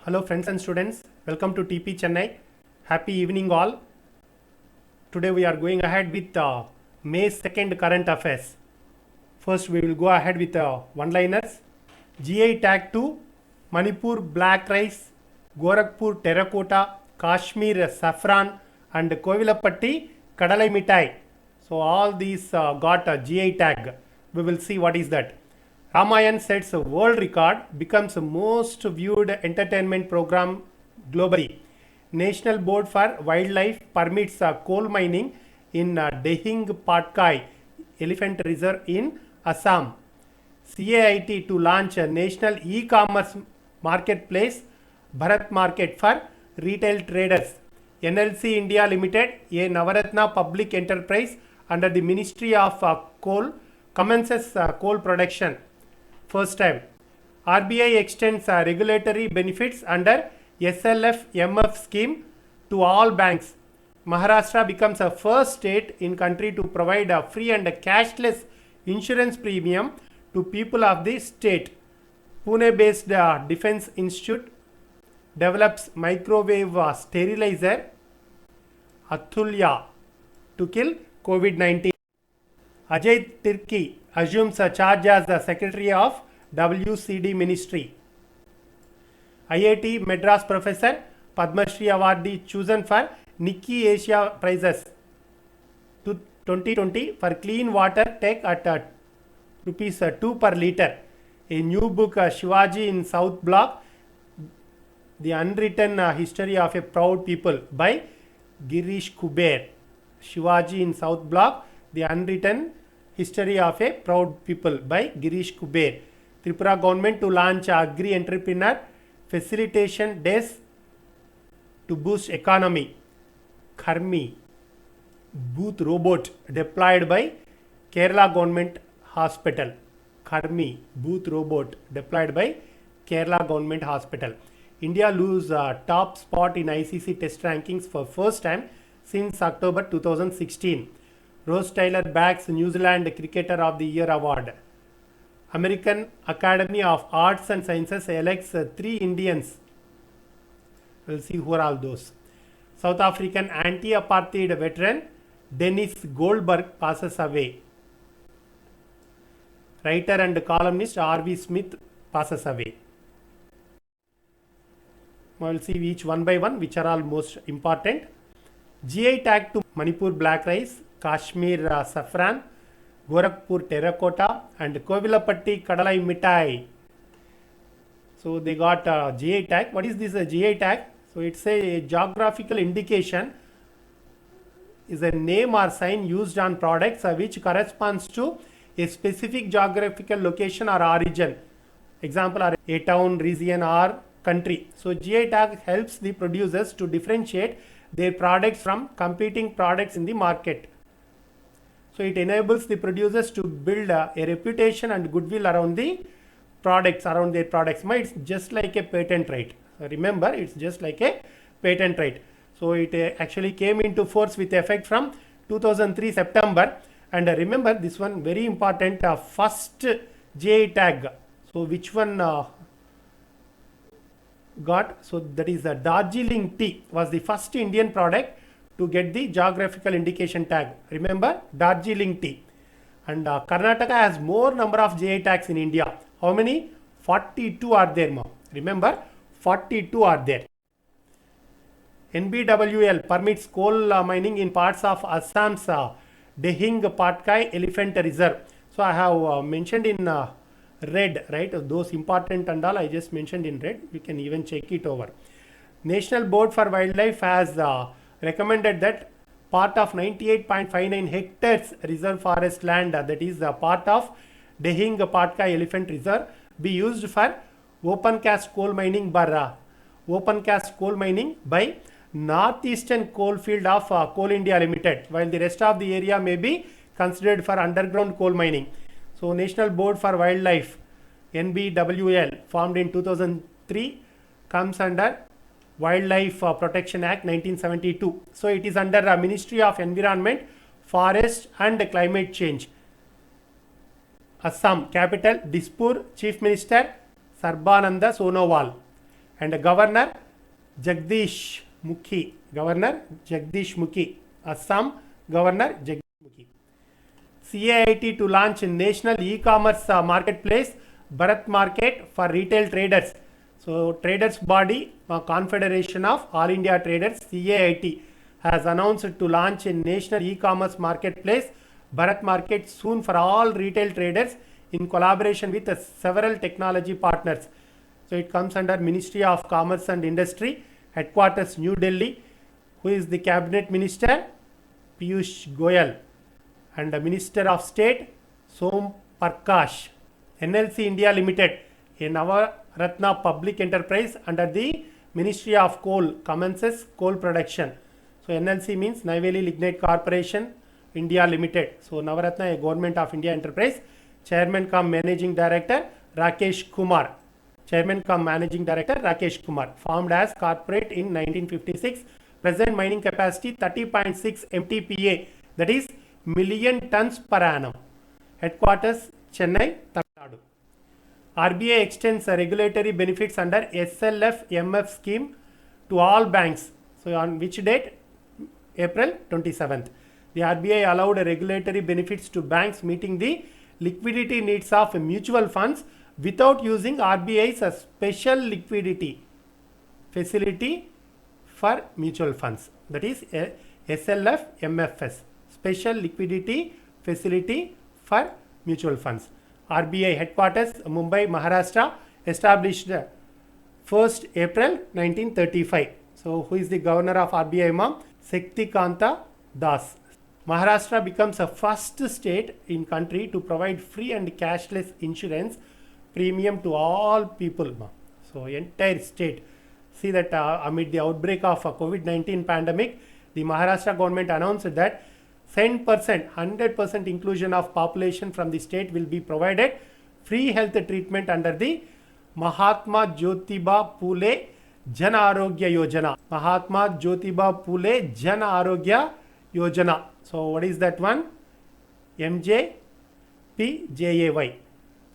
Hello friends and students, welcome to TP Chennai. Happy evening all. Today we are going ahead with May 2nd current affairs. First we will go ahead with one-liners. GI tag to Manipur black rice, Gorakhpur terracotta, Kashmir saffron and Kovilapatti kadalai mitai. So all these got a GI tag. We will see what is that. Ramayan sets a world record, becomes the most viewed entertainment program globally. National Board for Wildlife permits coal mining in Dehing Patkai Elephant Reserve in Assam. CAIT to launch a national e-commerce marketplace, Bharat Market for retail traders. NLC India Limited, a Navaratna public enterprise under the Ministry of Coal, commences coal production. First time. RBI extends regulatory benefits under SLF-MF scheme to all banks. Maharashtra becomes the first state in country to provide a free and cashless insurance premium to people of the state. Pune-based Defense Institute develops microwave sterilizer Atulya to kill COVID-19. Ajay Tirki assumes a charge as the Secretary of WCD Ministry. IIT Madras Professor Padma Shri Awardee chosen for Nikki Asia Prizes 2020 for clean water take at rupees 2 per liter. A new book Shivaji in South Block, The Unwritten History of a Proud People by Girish Kuber. Shivaji in South Block, The Unwritten History of a Proud People by Girish Kuber. Tripura government to launch Agri Entrepreneur Facilitation Days to boost economy. Kharmi booth robot deployed by Kerala government hospital. Kharmi booth robot deployed by Kerala government hospital. India lose top spot in ICC test rankings for first time since October 2016. Rose Taylor bags New Zealand Cricketer of the Year award. American Academy of Arts and Sciences elects 3 Indians. We'll see who are all those. South African anti-apartheid veteran Dennis Goldberg passes away. Writer and columnist R.V. Smith passes away. We'll see each one by one which are all most important. GI tag to Manipur black rice, Kashmir saffron, Gorakhpur terracotta and Kovilapatti kadalai mitai. So they got a GI tag. What is this GI tag? So it's a geographical indication, is a name or sign used on products which corresponds to a specific geographical location or origin. Example are a town, region or country. So GI tag helps the producers to differentiate their products from competing products in the market. So it enables the producers to build a reputation and goodwill around the products, around their products. It's just like a patent right. Remember, it's just like a patent right. So it actually came into force with effect from 2003 September. And remember this one very important, first GI tag. So which one got? So that is the Darjeeling tea was the first Indian product to get the geographical indication tag. Remember, Darjeeling tea. And Karnataka has more number of GI tags in India. How many? 42 are there, ma'am. Remember, 42 are there. NBWL permits coal mining in parts of Assam's Dehing Patkai Elephant Reserve. So I have mentioned in red, right? Those important and all I just mentioned in red. You can even check it over. National Board for Wildlife has recommended that part of 98.59 hectares reserve forest land, that is the part of Dehing Patkai Elephant Reserve, be used for open cast coal mining by Northeastern Coalfield of Coal India Limited, while the rest of the area may be considered for underground coal mining. So National Board for Wildlife, NBWL, formed in 2003, comes under Wildlife Protection Act 1972. So it is under Ministry of Environment, Forest and Climate Change. Assam, capital Dispur, Chief Minister Sarbananda Sonowal. and Governor Jagdish Mukhi. Governor Jagdish Mukhi. Assam Governor Jagdish Mukhi. CAIT to launch a national e-commerce marketplace, Bharat Market for retail traders. So traders body, Confederation of All India Traders, CAIT, has announced to launch a national e-commerce marketplace, Bharat Market, soon for all retail traders in collaboration with several technology partners. So it comes under Ministry of Commerce and Industry, headquarters New Delhi. Who is the cabinet minister? Piyush Goyal. And the Minister of State, Som Prakash. NLC India Limited, a Navaratna public enterprise under the Ministry of Coal, commences coal production. So NLC means Neyveli Lignite Corporation India Limited. So Navaratna, a government of India enterprise. Chairman cum Managing Director Rakesh Kumar. Chairman cum Managing Director Rakesh Kumar. Formed as corporate in 1956. Present mining capacity 30.6 MTPA, that is million tons per annum. Headquarters Chennai, Tamil Nadu. RBI extends regulatory benefits under SLF-MF scheme to all banks. So on which date? April 27th. The RBI allowed regulatory benefits to banks meeting the liquidity needs of mutual funds without using RBI's special liquidity facility for mutual funds. That is SLF-MFS, Special Liquidity Facility for Mutual Funds. RBI headquarters Mumbai, Maharashtra, established 1st April 1935. So who is the governor of RBI, ma'am? Shaktikanta Das. Maharashtra becomes the first state in country to provide free and cashless insurance premium to all people, ma'am. So entire state. See that amid the outbreak of COVID-19 pandemic, the Maharashtra government announced that 100% inclusion of population from the state will be provided free health treatment under the Mahatma Jyotiba Phule Jan Arogya Yojana. Mahatma Jyotiba Phule Jan Arogya Yojana. So what is that one? MJPJAY.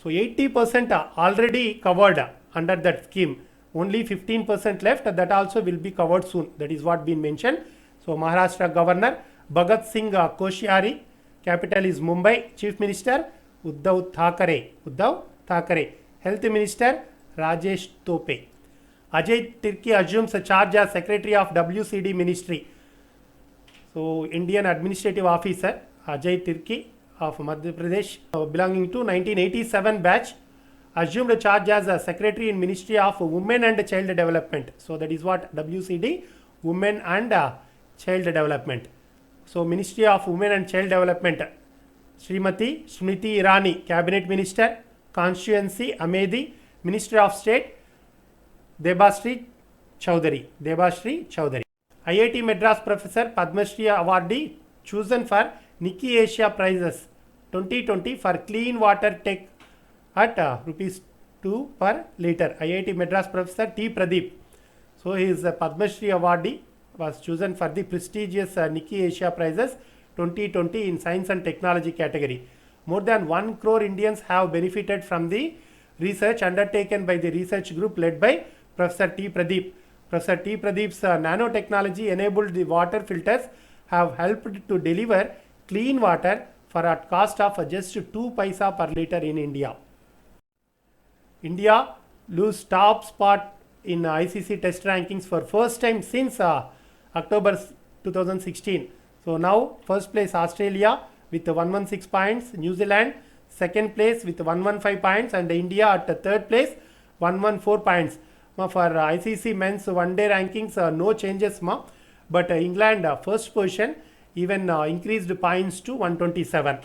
So 80% are already covered under that scheme. Only 15% left, that also will be covered soon. That is what been mentioned. So Maharashtra Governor Bhagat Singh Koshyari, capital is Mumbai. Chief Minister Uddhav Thackeray. Uddhav Thackeray. Health Minister Rajesh Tope. Ajay Tirki assumes a charge as Secretary of WCD Ministry. So Indian Administrative Officer Ajay Tirki of Madhya Pradesh, belonging to 1987 batch, assumed a charge as a Secretary in Ministry of Women and Child Development. So that is what WCD, Women and Child Development. So Ministry of Women and Child Development, Srimati Smriti Irani, Cabinet Minister, Constituency Amedi, Minister of State, Debashree Chowdhury. Debashree Chowdhury. IIT Madras Professor Padma Shri Awardee chosen for Nikki Asia Prizes 2020 for clean water tech at rupees 2 per liter. IIT Madras Professor T. Pradeep. So he is a Padma Shri Awardee, was chosen for the prestigious Nikki Asia Prizes 2020 in Science and Technology category. More than 1 crore Indians have benefited from the research undertaken by the research group led by Professor T. Pradeep. Professor T. Pradeep's nanotechnology enabled the water filters have helped to deliver clean water for a cost of just 2 paisa per liter in India. India lose top spot in ICC test rankings for first time since October 2016. So now first place Australia with 116 points, New Zealand second place with 115 points, and India at third place 114 points. For ICC men's one day rankings no changes, but England first position even increased points to 127.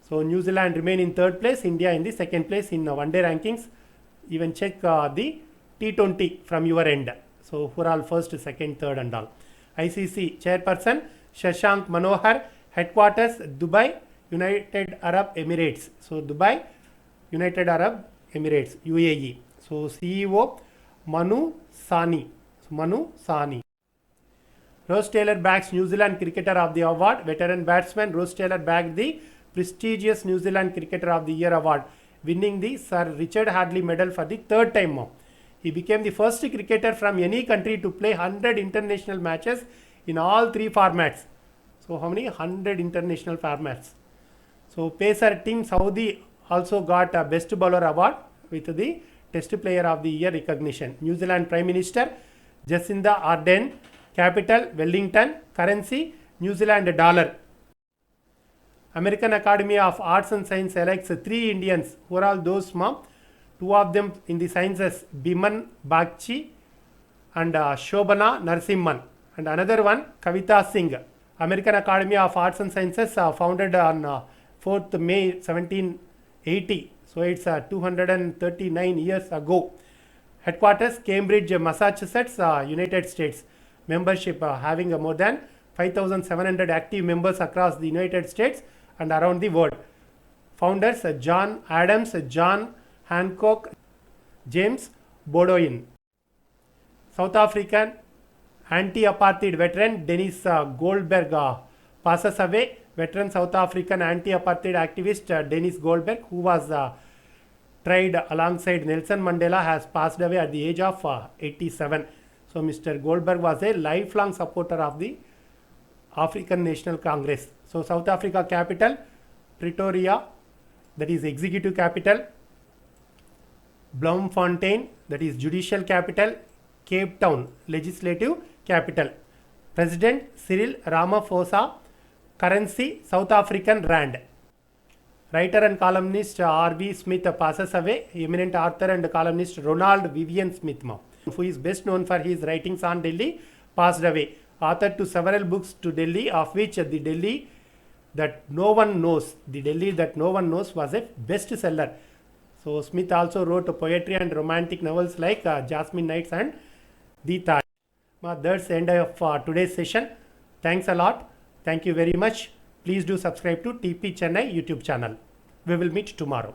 So New Zealand remain in third place, India in the second place in one day rankings. Even check the T20 from your end. So who are all first, second, third and all. ICC chairperson Shashank Manohar, headquarters Dubai, United Arab Emirates. So Dubai, United Arab Emirates, UAE. So CEO Manu Sani. Manu Sani. Ross Taylor bags New Zealand Cricketer of the Award. Veteran batsman Ross Taylor bagged the prestigious New Zealand Cricketer of the Year award, winning the Sir Richard Hadley Medal for the third time. He became the first cricketer from any country to play 100 international matches in all three formats. So how many? 100 international formats. So Pacer team Saudi also got a Best Bowler award with the Test Player of the Year recognition. New Zealand Prime Minister Jacinda Ardern. Capital Wellington. Currency New Zealand dollar. American Academy of Arts and Science selects 3 Indians. Who are all those, mom? 2 of them in the sciences, Biman Bagchi and Shobana Narasimhan. And another one, Kavita Singh. American Academy of Arts and Sciences founded on 4th May 1780. So it's 239 years ago. Headquarters, Cambridge, Massachusetts, United States. Membership having more than 5,700 active members across the United States and around the world. Founders, John Adams, John Hancock, James Bowdoin. South African anti-apartheid veteran Dennis Goldberg passes away. Veteran South African anti-apartheid activist Dennis Goldberg, who was tried alongside Nelson Mandela, has passed away at the age of 87. So Mr. Goldberg was a lifelong supporter of the African National Congress. So South Africa capital, Pretoria, that is executive capital. Bloemfontein, that is judicial capital. Cape Town, legislative capital. President Cyril Ramaphosa. Currency South African rand. Writer and columnist R.V. Smith passes away. Eminent author and columnist Ronald Vivian Smith, who is best known for his writings on Delhi, passed away. Author to several books to Delhi, of which the Delhi that no one knows, was a bestseller. So Smith also wrote poetry and romantic novels like Jasmine Nights and The Taj. That's the end of today's session. Thanks a lot. Thank you very much. Please do subscribe to TP Chennai YouTube channel. We will meet tomorrow.